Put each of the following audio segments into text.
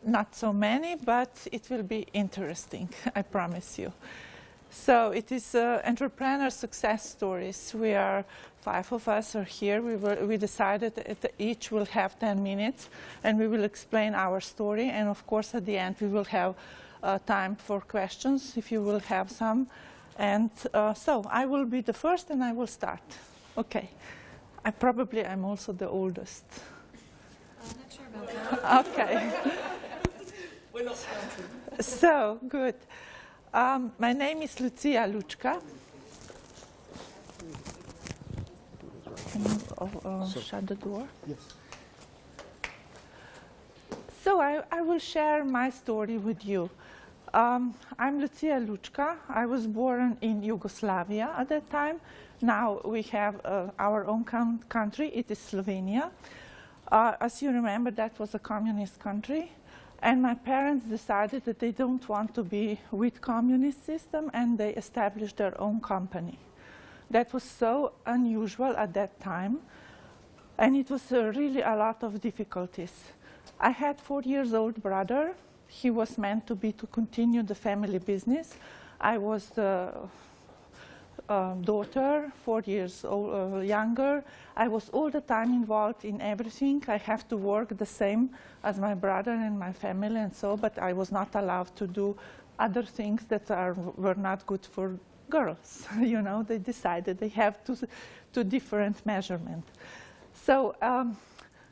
not so many, but it will be interesting, I promise you. So it is entrepreneur success stories. We are 5 of us are here. We decided that each will have 10 minutes, and we will explain our story. And of course, at the end, we will have time for questions, if you will have some. And so I will be the first, and I will start. Okay. I'm also the oldest. I'm not sure about that. Okay. We're not counting. So, good. My name is Lucia Lucka. Can you shut the door? Yes. So I will share my story with you. I'm Lucia Lucka. I was born in Yugoslavia at that time. Now we have our own country. It is Slovenia. As you remember, that was a communist country. And my parents decided that they don't want to be with communist system, and they established their own company. That was so unusual at that time, and it was really a lot of difficulties. I had 4-year-old brother. He was meant to continue the family business. I was the daughter, 4 years younger. I was all the time involved in everything. I have to work the same as my brother and my family and so, but I was not allowed to do other things that were not good for girls. You know, they decided they have two different measurements. So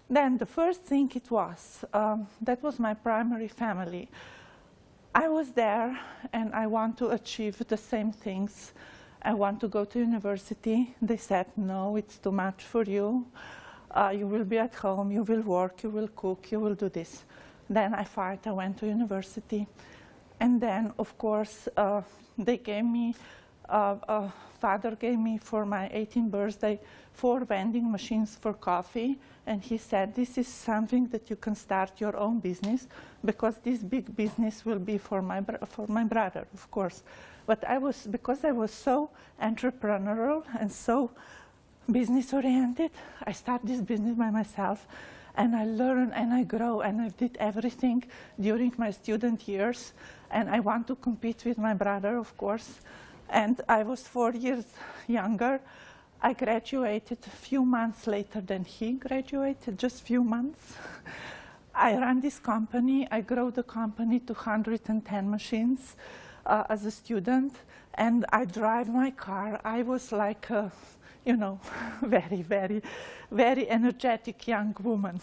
then the first thing it was, that was my primary family. I was there, and I want to achieve the same things. I want to go to university. They said, no, it's too much for you. You will be at home, you will work, you will cook, you will do this. Then I fight, I went to university. And then, of course, they gave me, father gave me for my 18th birthday 4 vending machines for coffee. And he said, this is something that you can start your own business, because this big business will be for my brother, of course. But because I was so entrepreneurial and so business-oriented, I started this business by myself, and I learned and I grew, and I did everything during my student years. And I want to compete with my brother, of course. And I was 4 years younger. I graduated a few months later than he graduated, just a few months. I ran this company. I grew the company to 110 machines as a student, and I drive my car. I was like a, you know, very, very, very energetic young woman.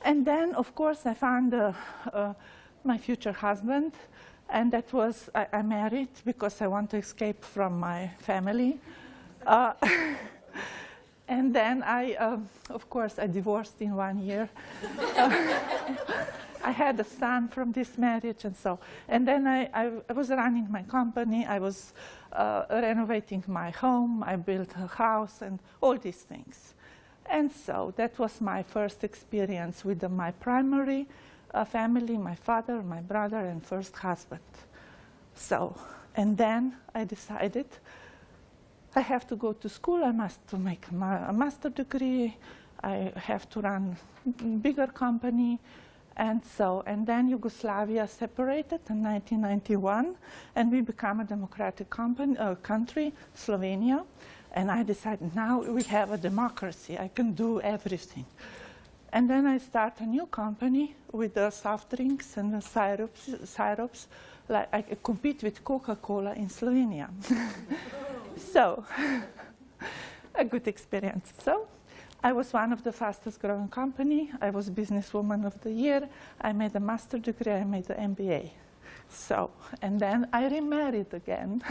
And then, of course, I found my future husband, and that was, I married because I want to escape from my family. And then of course, I divorced in 1 year. I had a son from this marriage, and so. And then I was running my company. I was renovating my home. I built a house and all these things. And so that was my first experience with my primary family, my father, my brother, and first husband. So, and then I decided I have to go to school. I must make a master degree. I have to run a bigger company. And so, and then Yugoslavia separated in 1991, and we became a democratic country, Slovenia. And I decided, now we have a democracy. I can do everything. And then I start a new company with the soft drinks and the syrups. Like I compete with Coca-Cola in Slovenia. So, a good experience. So, I was one of the fastest growing company. I was businesswoman of the year. I made a master degree. I made an MBA. So, and then I remarried again.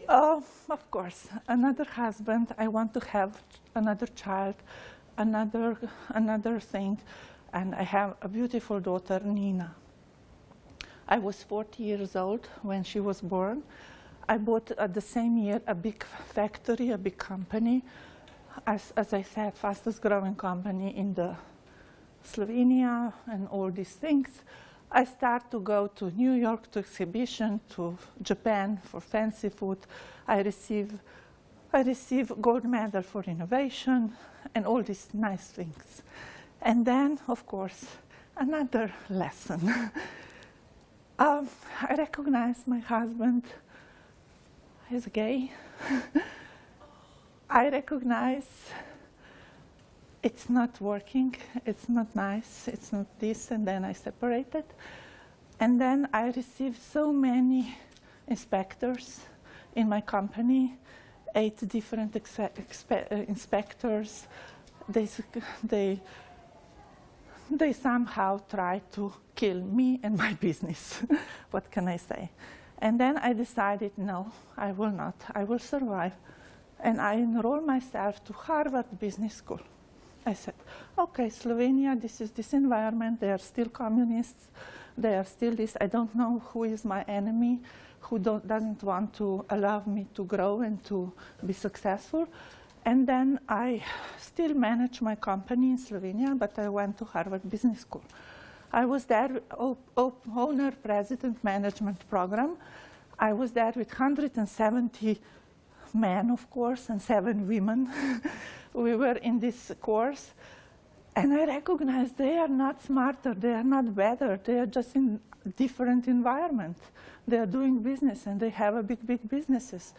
Of course, another husband. I want to have another child, another thing, and I have a beautiful daughter, Nina. I was 40 years old when she was born. I bought the same year a big factory, a big company. As I said, fastest growing company in the Slovenia and all these things. I start to go to New York to exhibition, to Japan for fancy food. I receive gold medal for innovation and all these nice things. And then, of course, another lesson. I recognize my husband is gay. I recognize it's not working, it's not nice, it's not this, and then I separated. And then I received so many inspectors in my company, 8 different inspectors. They somehow tried to kill me and my business. What can I say? And then I decided, no, I will not. I will survive. And I enrolled myself to Harvard Business School. I said, okay, Slovenia, this is this environment. They are still communists. They are still this. I don't know who is my enemy, who doesn't want to allow me to grow and to be successful. And then I still manage my company in Slovenia, but I went to Harvard Business School. I was there, owner, president, management program. I was there with 170 men, of course, and 7 women. We were in this course. And I recognized they are not smarter, they are not better, they are just in different environment. They are doing business and they have a big businesses.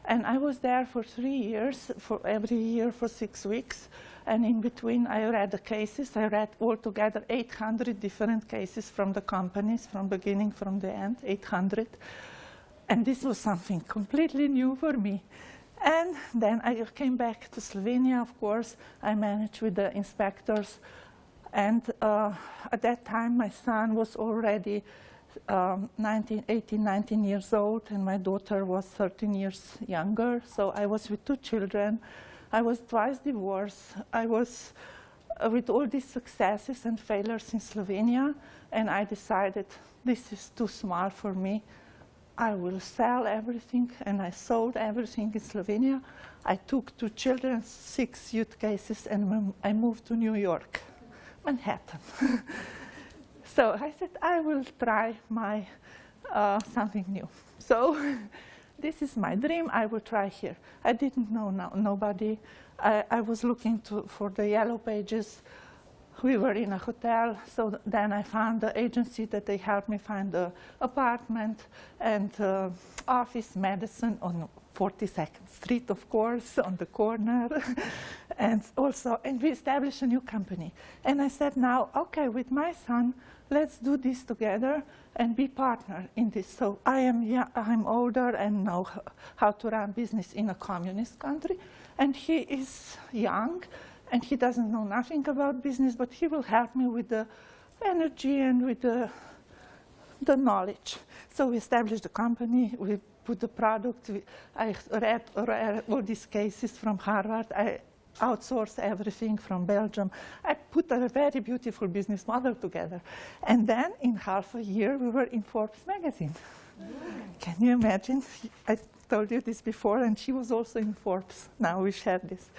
And I was there for 3 years, for every year for 6 weeks. And in between, I read the cases. I read altogether 800 different cases from the companies, from beginning, from the end, 800. And this was something completely new for me. And then I came back to Slovenia, of course. I managed with the inspectors. And at that time, my son was already 18, 19 years old, and my daughter was 13 years younger. So I was with 2 children. I was twice divorced. I was with all these successes and failures in Slovenia, and I decided this is too small for me. I will sell everything, and I sold everything in Slovenia. I took 2 children, 6 youth cases, and I moved to New York, Manhattan. So I said, I will try my something new. So this is my dream. I will try here. I didn't know nobody. I was looking for the yellow pages. We were in a hotel, so then I found the agency that they helped me find the apartment and office, medicine on 42nd Street, of course, on the corner. And we established a new company. And I said, now, okay, with my son, let's do this together and be partner in this. So I'm older and know how to run business in a communist country, and he is young. And he doesn't know nothing about business, but he will help me with the energy and with the knowledge. So we established the company, we put the product, I read all these cases from Harvard, I outsourced everything from Belgium. I put a very beautiful business model together. And then in half a year, we were in Forbes magazine. Can you imagine? I told you this before, and she was also in Forbes. Now we share this.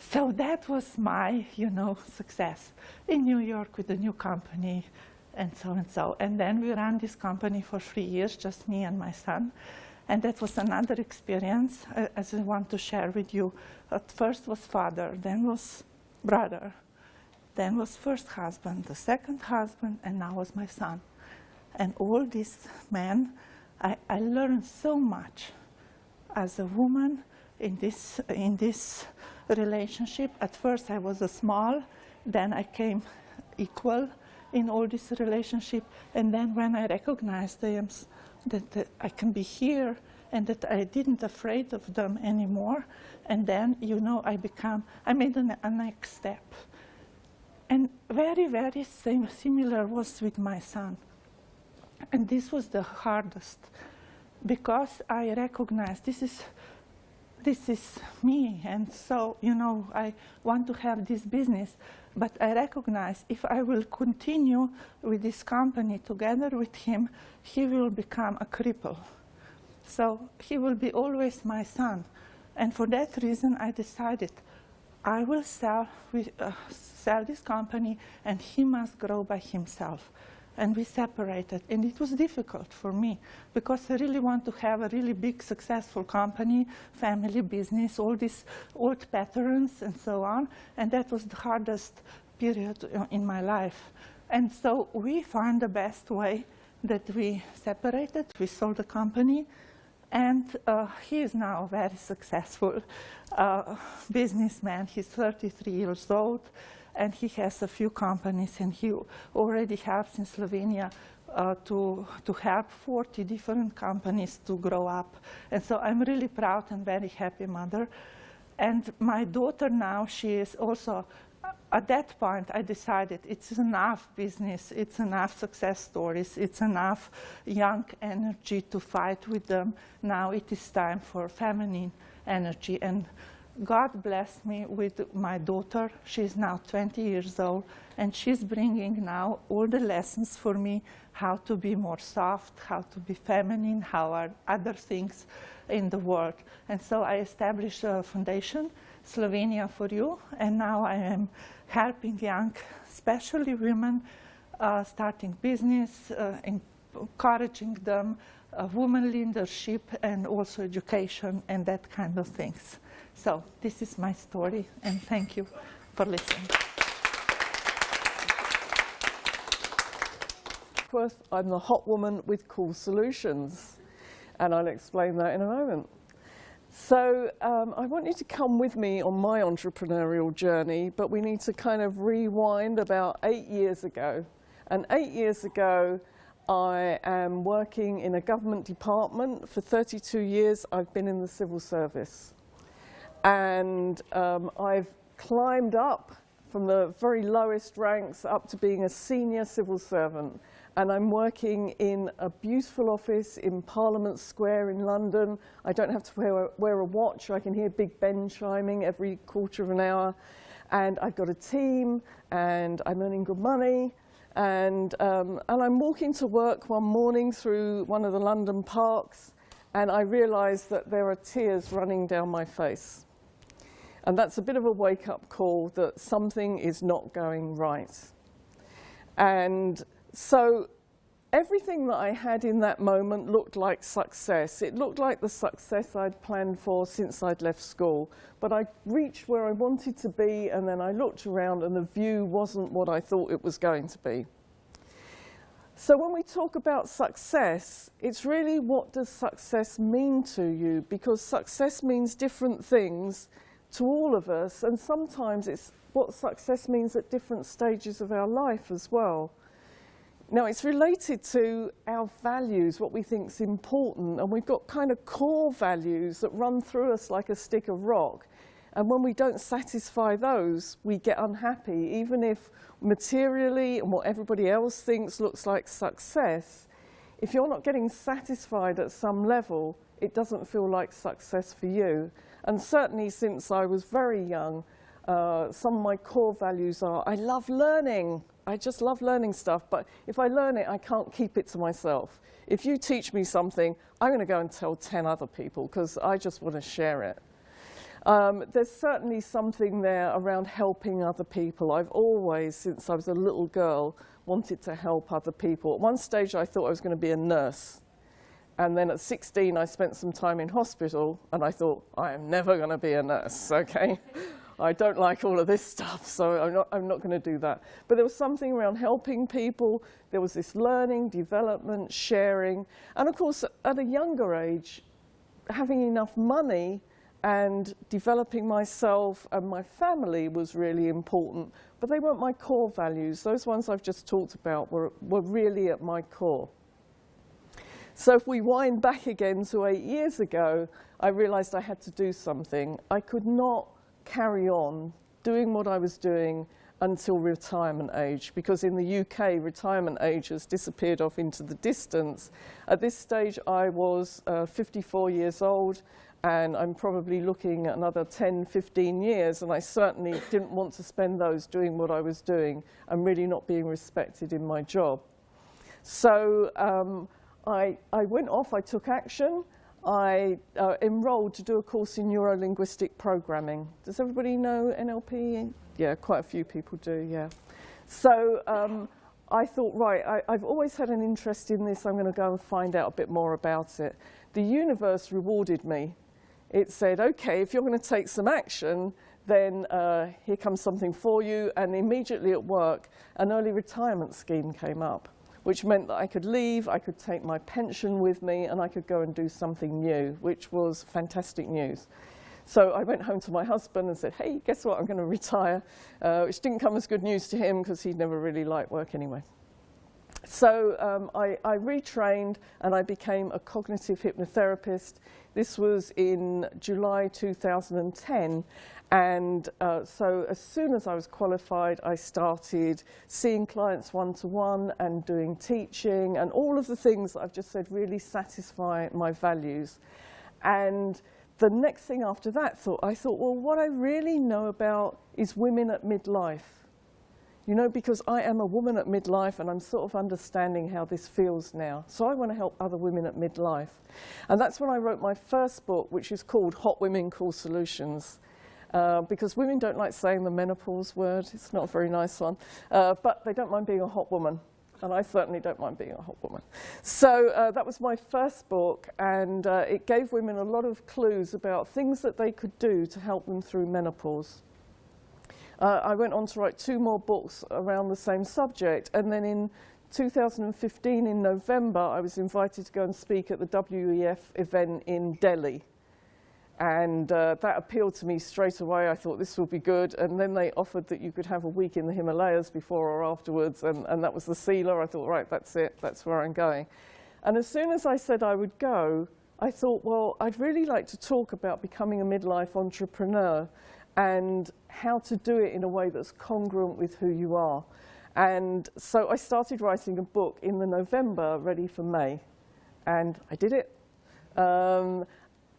So that was my, success in New York with the new company, and so and so. And then we ran this company for 3 years, just me and my son. And that was another experience, as I want to share with you. At first was father, then was brother, then was first husband, the second husband, and now was my son. And all these men, I learned so much as a woman in this relationship. At first I was a small, then I came equal in all this relationship, and then when I recognized that I can be here and that I didn't afraid of them anymore, and then I made a next step. And very, very similar was with my son. And this was the hardest, because I recognized this is me, and so, I want to have this business, but I recognize if I will continue with this company together with him, he will become a cripple. So he will be always my son. And for that reason, I decided I will sell this company, and he must grow by himself. And we separated, and it was difficult for me because I really want to have a really big, successful company, family business, all these old patterns and so on, and that was the hardest period in my life. And so we found the best way that we separated. We sold the company, and he is now a very successful businessman. He's 33 years old, and he has a few companies, and he already helps in Slovenia to help 40 different companies to grow up. And so I'm really proud and very happy mother. And my daughter now, she is also, at that point, I decided it's enough business, it's enough success stories, it's enough young energy to fight with them. Now it is time for feminine energy. And God blessed me with my daughter. She's now 20 years old, and she's bringing now all the lessons for me, how to be more soft, how to be feminine, how are other things in the world. And so I established a foundation, Slovenia for You, and now I am helping young, especially women, starting business, encouraging them, women leadership, and also education and that kind of things. So this is my story, and thank you for listening. Duckworth, I'm the hot woman with cool solutions, and I'll explain that in a moment. So I want you to come with me on my entrepreneurial journey, but we need to kind of rewind about 8 years ago. And 8 years ago, I am working in a government department. For 32 years, I've been in the civil service. And I've climbed up from the very lowest ranks up to being a senior civil servant. And I'm working in a beautiful office in Parliament Square in London. I don't have to wear a watch. I can hear Big Ben chiming every quarter of an hour. And I've got a team, and I'm earning good money. And I'm walking to work one morning through one of the London parks, and I realise that there are tears running down my face. And that's a bit of a wake-up call that something is not going right. And so everything that I had in that moment looked like success. It looked like the success I'd planned for since I'd left school. But I reached where I wanted to be, and then I looked around, and the view wasn't what I thought it was going to be. So when we talk about success, it's really, what does success mean to you? Because success means different things to all of us, and sometimes it's what success means at different stages of our life as well. Now, it's related to our values, what we think is important, and we've got kind of core values that run through us like a stick of rock. And when we don't satisfy those, we get unhappy, even if materially and what everybody else thinks looks like success. If you're not getting satisfied at some level, it doesn't feel like success for you. And certainly since I was very young, some of my core values are, I love learning. I just love learning stuff, but if I learn it, I can't keep it to myself. If you teach me something, I'm going to go and tell 10 other people because I just want to share it. There's certainly something there around helping other people. I've always, since I was a little girl, wanted to help other people. At one stage, I thought I was going to be a nurse. And then at 16, I spent some time in hospital, and I thought, I am never going to be a nurse, okay? I don't like all of this stuff, so I'm not going to do that. But there was something around helping people. There was this learning, development, sharing. And of course, at a younger age, having enough money and developing myself and my family was really important. But they weren't my core values. Those ones I've just talked about were really at my core. So if we wind back again to 8 years ago, I realized I had to do something. I could not carry on doing what I was doing until retirement age, because in the UK, retirement age has disappeared off into the distance. At this stage, I was 54 years old, and I'm probably looking at another 10, 15 years, and I certainly didn't want to spend those doing what I was doing and really not being respected in my job. So I went off, I took action. I enrolled to do a course in neuro-linguistic programming. Does everybody know NLP? Yeah, quite a few people do, yeah. So I thought, right, I've always had an interest in this. I'm going to go and find out a bit more about it. The universe rewarded me. It said, okay, if you're going to take some action, then here comes something for you. And immediately at work, an early retirement scheme came up, which meant that I could leave, I could take my pension with me, and I could go and do something new, which was fantastic news. So I went home to my husband and said, hey, guess what, I'm going to retire, which didn't come as good news to him because he'd never really liked work anyway. So I retrained and I became a cognitive hypnotherapist. This was in July 2010. And so as soon as I was qualified, I started seeing clients one-to-one and doing teaching and all of the things that I've just said really satisfy my values. And the next thing after that, I thought, well, what I really know about is women at midlife. You know, because I am a woman at midlife and I'm sort of understanding how this feels now. So I want to help other women at midlife. And that's when I wrote my first book, which is called Hot Women Cool Solutions. Because women don't like saying the menopause word. It's not a very nice one. But they don't mind being a hot woman. And I certainly don't mind being a hot woman. So that was my first book, and it gave women a lot of clues about things that they could do to help them through menopause. I went on to write 2 more books around the same subject, and then in 2015, in November, I was invited to go and speak at the WEF event in Delhi. And that appealed to me straight away. I thought this will be good. And then they offered that you could have a week in the Himalayas before or afterwards. And that was the sealer. I thought, right, that's it. That's where I'm going. And as soon as I said I would go, I thought, well, I'd really like to talk about becoming a midlife entrepreneur and how to do it in a way that's congruent with who you are. And so I started writing a book in the November, ready for May. And I did it.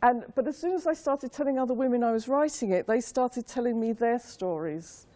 But as soon as I started telling other women I was writing it, they started telling me their stories.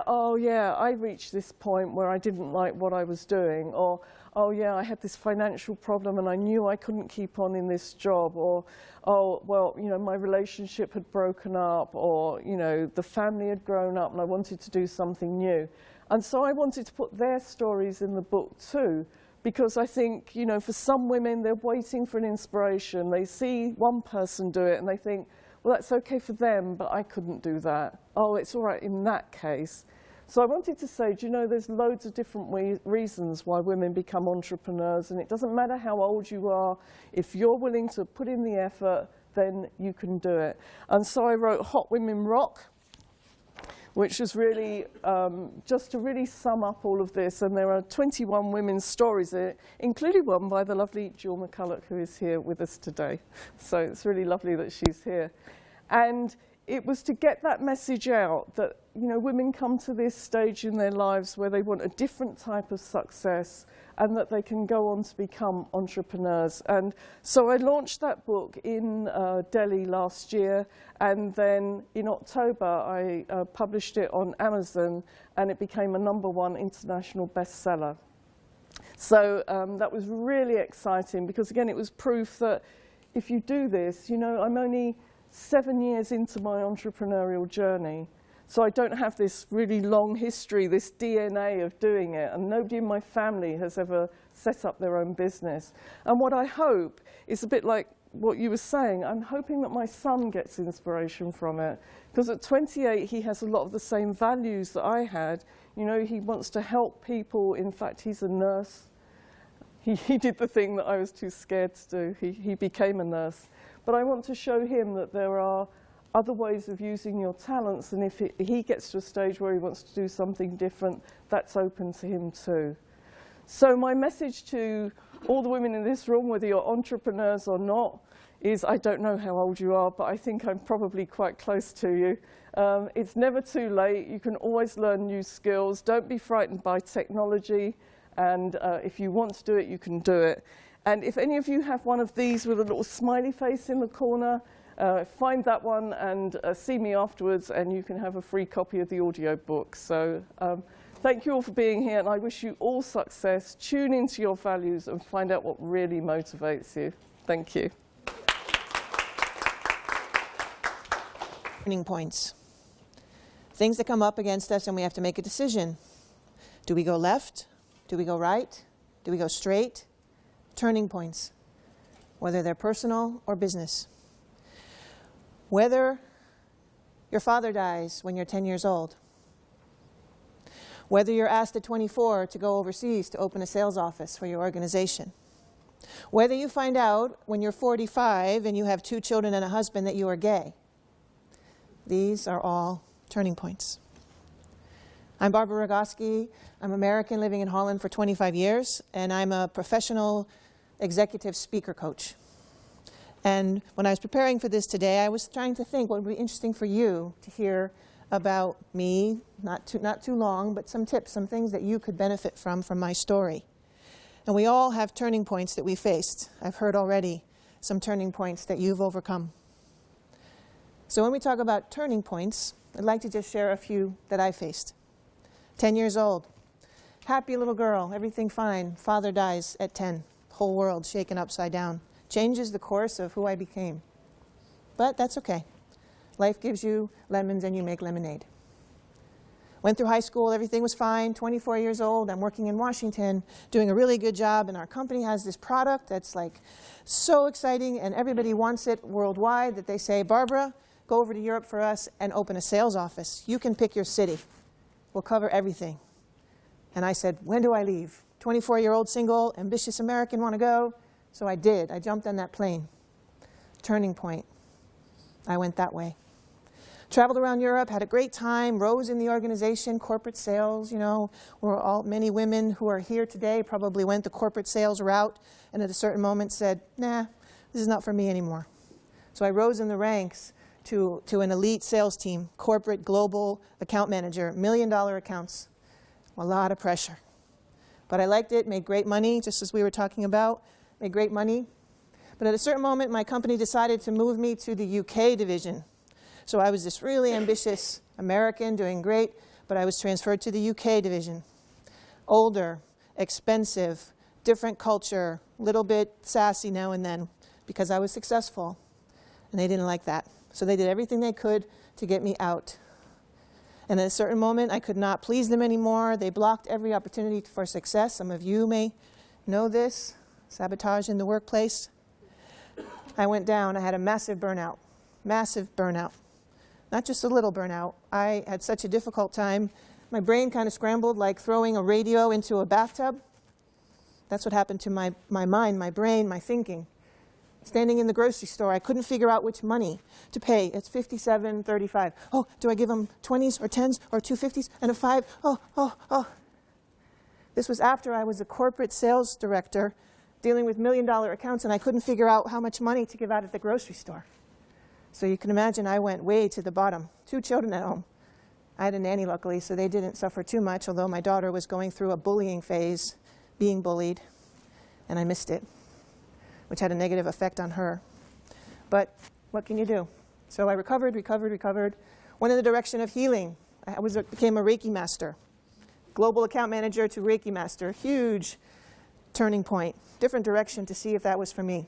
Oh yeah, I reached this point where I didn't like what I was doing, or oh yeah, I had this financial problem and I knew I couldn't keep on in this job, or oh, well, you know, my relationship had broken up, or, you know, the family had grown up and I wanted to do something new. And so I wanted to put their stories in the book too. Because I think, you know, for some women, they're waiting for an inspiration. They see one person do it and they think, well, that's okay for them, but I couldn't do that. Oh, it's all right in that case. So I wanted to say, do you know, there's loads of different reasons why women become entrepreneurs, and it doesn't matter how old you are. If you're willing to put in the effort, then you can do it. And so I wrote Hot Women Rock, which is really just to really sum up all of this. And there are 21 women's stories in it, including one by the lovely Jill McCulloch, who is here with us today. So it's really lovely that she's here. And it was to get that message out that, you know, women come to this stage in their lives where they want a different type of success and that they can go on to become entrepreneurs. And so I launched that book in Delhi last year, and then in October I published it on Amazon, and it became a #1 international bestseller. So that was really exciting because, again, it was proof that if you do this, you know, I'm only 7 years into my entrepreneurial journey. So I don't have this really long history, this DNA of doing it, and nobody in my family has ever set up their own business. And what I hope is a bit like what you were saying. I'm hoping that my son gets inspiration from it, because at 28 he has a lot of the same values that I had. You know, he wants to help people. In fact, he's a nurse. He did the thing that I was too scared to do. He became a nurse. But I want to show him that there are other ways of using your talents, and if he gets to a stage where he wants to do something different, that's open to him too. So my message to all the women in this room, whether you're entrepreneurs or not, is I don't know how old you are, but I think I'm probably quite close to you. It's never too late. You can always learn new skills. Don't be frightened by technology, and if you want to do it, you can do it. And if any of you have one of these with a little smiley face in the corner, find that one and see me afterwards, and you can have a free copy of the audio book. So thank you all for being here, and I wish you all success. Tune into your values and find out what really motivates you. Thank you. Turning points. Things that come up against us and we have to make a decision. Do we go left? Do we go right? Do we go straight? Turning points, whether they're personal or business. Whether Your father dies when you're 10 years old. Whether you're asked at 24 to go overseas to open a sales office for your organization. Whether you find out when you're 45 and you have 2 children and a husband that you are gay. These are all turning points. I'm Barbara Rogoski. I'm American, living in Holland for 25 years, and I'm a professional executive speaker coach. And when I was preparing for this today, I was trying to think what would be interesting for you to hear about me, not too long, but some tips, some things that you could benefit from my story. And we all have turning points that we faced. I've heard already some turning points that you've overcome. So when we talk about turning points, I'd like to just share a few that I faced. 10 years old, happy little girl, everything fine. Father dies at 10, whole world shaken upside down. Changes the course of who I became. But that's okay. Life gives you lemons and you make lemonade. Went through high school, everything was fine. 24 years old, I'm working in Washington, doing a really good job, and our company has this product that's like so exciting and everybody wants it worldwide that they say, Barbara, go over to Europe for us and open a sales office. You can pick your city. We'll cover everything. And I said, when do I leave? 24-year-old single, ambitious American, want to go? So I did. I jumped on that plane. Turning point. I went that way. Traveled around Europe, had a great time, rose in the organization, corporate sales, you know, many women who are here today probably went the corporate sales route and at a certain moment said, nah, this is not for me anymore. So I rose in the ranks to an elite sales team, corporate global account manager, $1 million accounts, a lot of pressure. But I liked it, made great money, just as we were talking about. Made great money. But at a certain moment, my company decided to move me to the UK division. So I was this really ambitious American, doing great, but I was transferred to the UK division. Older, expensive, different culture, little bit sassy now and then, because I was successful. And they didn't like that. So they did everything they could to get me out. And at a certain moment, I could not please them anymore. They blocked every opportunity for success. Some of you may know this. Sabotage in the workplace. I went down. I had a massive burnout. Massive burnout. Not just a little burnout. I had such a difficult time. My brain kind of scrambled like throwing a radio into a bathtub. That's what happened to my mind, my brain, my thinking. Standing in the grocery store, I couldn't figure out which money to pay. It's $57.35. Oh, do I give them 20s or 10s or 2 50s and a 5? Oh. This was after I was a corporate sales director dealing with $1 million accounts, and I couldn't figure out how much money to give out at the grocery store. So you can imagine I went way to the bottom. 2 children at home. I had a nanny, luckily, so they didn't suffer too much, although my daughter was going through a bullying phase, being bullied, and I missed it, which had a negative effect on her. But what can you do? So I recovered, went in the direction of healing. I became a Reiki master, global account manager to Reiki master, huge turning point, different direction to see if that was for me.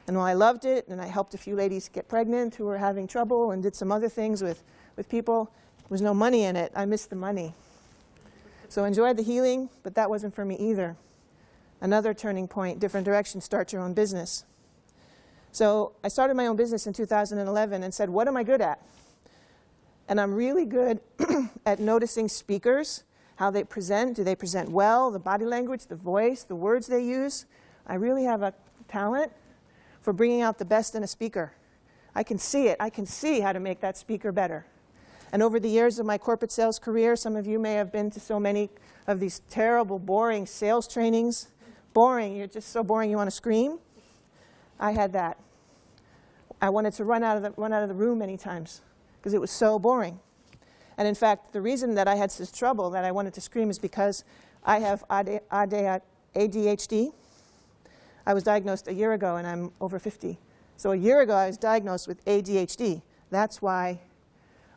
And while I loved it, and I helped a few ladies get pregnant who were having trouble and did some other things with people, there was no money in it. I missed the money. So I enjoyed the healing, but that wasn't for me either. Another turning point, different direction, start your own business. So I started my own business in 2011 and said, what am I good at? And I'm really good at noticing speakers, how they present. Do they present well? The body language, the voice, the words they use. I really have a talent for bringing out the best in a speaker. I can see it. I can see how to make that speaker better. And over the years of my corporate sales career, some of you may have been to so many of these terrible, boring sales trainings. Boring. You're just so boring you want to scream. I had that. I wanted to run out of the room many times because it was so boring. And in fact, the reason that I had such trouble that I wanted to scream is because I have ADHD. I was diagnosed a year ago, and I'm over 50. So a year ago, I was diagnosed with ADHD. That's why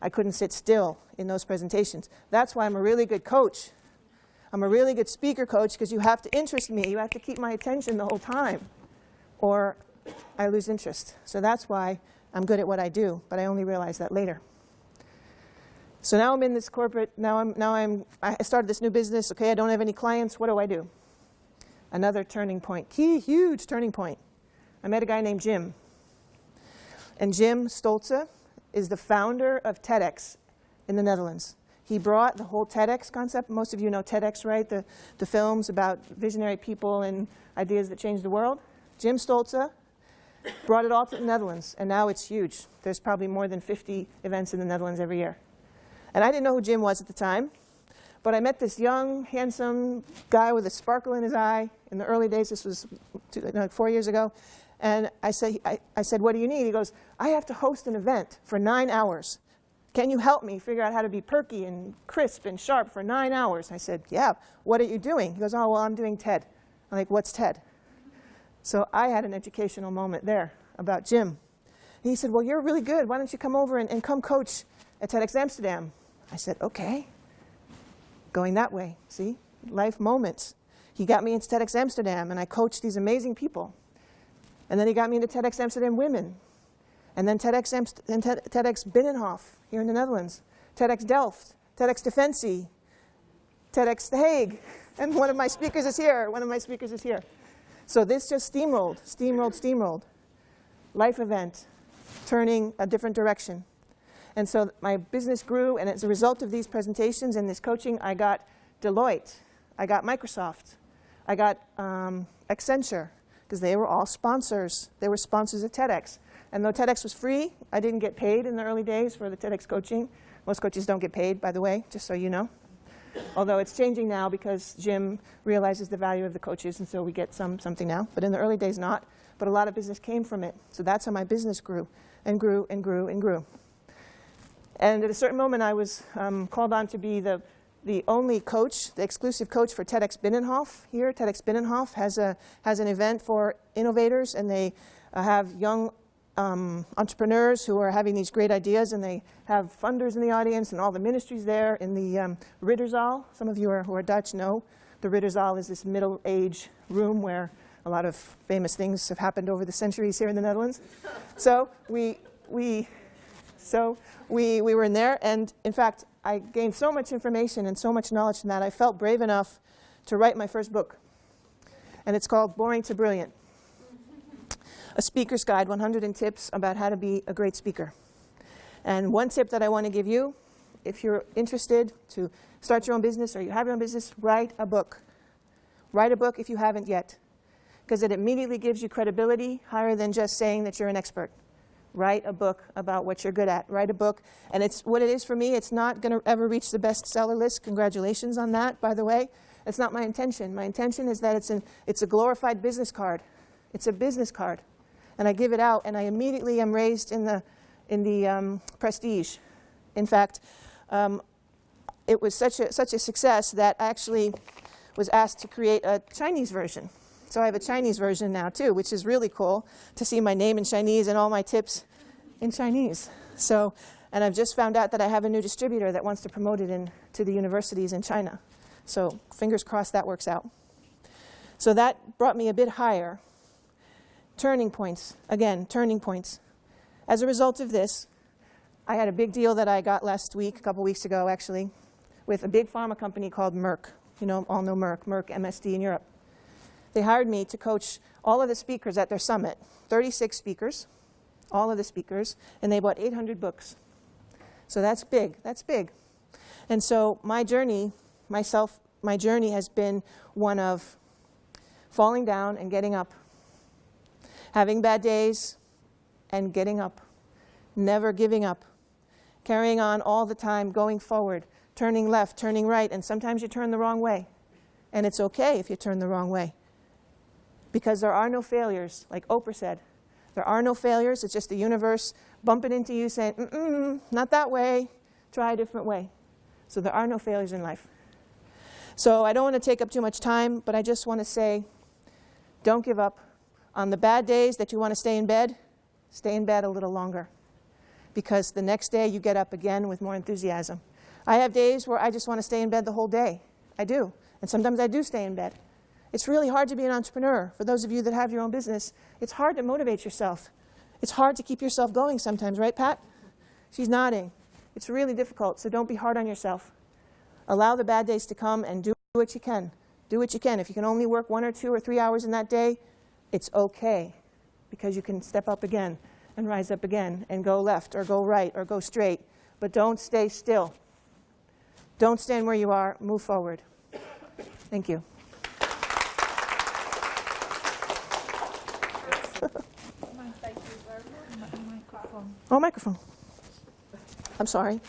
I couldn't sit still in those presentations. That's why I'm a really good coach. I'm a really good speaker coach because you have to interest me. You have to keep my attention the whole time, or I lose interest. So that's why I'm good at what I do, but I only realized that later. So now I'm in this corporate, I started this new business. Okay, I don't have any clients. What do I do? Another turning point, huge turning point. I met a guy named Jim. And Jim Stolze is the founder of TEDx in the Netherlands. He brought the whole TEDx concept. Most of you know TEDx, right? The films about visionary people and ideas that change the world. Jim Stolze brought it all to the Netherlands, and now it's huge. There's probably more than 50 events in the Netherlands every year. And I didn't know who Jim was at the time, but I met this young, handsome guy with a sparkle in his eye in the early days. This was 4 years ago. And I said, what do you need? He goes, I have to host an event for 9 hours. Can you help me figure out how to be perky and crisp and sharp for 9 hours? I said, yeah. What are you doing? He goes, oh, well, I'm doing TED. I'm like, what's TED? So I had an educational moment there about Jim. And he said, well, you're really good. Why don't you come over and come coach at TEDx Amsterdam? I said, okay. Going that way, see? Life moments. He got me into TEDx Amsterdam, and I coached these amazing people. And then he got me into TEDx Amsterdam Women. And then TEDx Binnenhof here in the Netherlands. TEDx Delft, TEDx Defensie, TEDx The Hague. And one of my speakers is here. So this just steamrolled. Life event, turning a different direction. And so my business grew, and as a result of these presentations and this coaching, I got Deloitte, I got Microsoft, I got Accenture, because they were all sponsors. They were sponsors of TEDx. And though TEDx was free, I didn't get paid in the early days for the TEDx coaching. Most coaches don't get paid, by the way, just so you know. Although it's changing now because Jim realizes the value of the coaches, and so we get something now. But in the early days, not. But a lot of business came from it. So that's how my business grew and grew and grew and grew. And at a certain moment, I was called on to be the only coach, the exclusive coach for TEDx Binnenhof here. TEDx Binnenhof has an event for innovators, and they have young entrepreneurs who are having these great ideas, and they have funders in the audience and all the ministries there in the Ridderzaal. Some of you who are Dutch know the Ridderzaal is this middle-age room where a lot of famous things have happened over the centuries here in the Netherlands. So we were in there, and in fact, I gained so much information and so much knowledge from that, I felt brave enough to write my first book. And it's called Boring to Brilliant. A Speaker's Guide, 100 Tips about how to be a great speaker. And one tip that I want to give you, if you're interested to start your own business or you have your own business, write a book. Write a book if you haven't yet, because it immediately gives you credibility higher than just saying that you're an expert. Write a book about what you're good at. Write a book. And it's what it is for me. It's not going to ever reach the bestseller list. Congratulations on that, by the way. It's not my intention. My intention is that it's a glorified business card. It's a business card. And I give it out, and I immediately am raised in the prestige. In fact, it was such a success that I actually was asked to create a Chinese version. So I have a Chinese version now, too, which is really cool to see my name in Chinese and all my tips in Chinese. So, and I've just found out that I have a new distributor that wants to promote it to the universities in China. So fingers crossed that works out. So that brought me a bit higher. Turning points. Again, turning points. As a result of this, I had a big deal that I got last week, a couple weeks ago, actually, with a big pharma company called Merck. You know, all know Merck, MSD in Europe. They hired me to coach all of the speakers at their summit, 36 speakers, all of the speakers, and they bought 800 books. So that's big. That's big. And so my journey has been one of falling down and getting up, having bad days and getting up, never giving up, carrying on all the time, going forward, turning left, turning right, and sometimes you turn the wrong way. And it's okay if you turn the wrong way, because there are no failures. Like Oprah said, there are no failures. It's just the universe bumping into you saying, not that way, try a different way. So there are no failures in life. So I don't want to take up too much time, but I just want to say, don't give up. On the bad days that you want to stay in bed a little longer, because the next day you get up again with more enthusiasm. I have days where I just want to stay in bed the whole day. I do. And sometimes I do stay in bed. It's really hard to be an entrepreneur. For those of you that have your own business, it's hard to motivate yourself. It's hard to keep yourself going sometimes, right, Pat? She's nodding. It's really difficult, so don't be hard on yourself. Allow the bad days to come and do what you can. Do what you can. If you can only work 1 or 2 or 3 hours in that day, it's okay, because you can step up again and rise up again and go left or go right or go straight, but don't stay still. Don't stand where you are, move forward. Thank you. Oh, microphone. I'm sorry.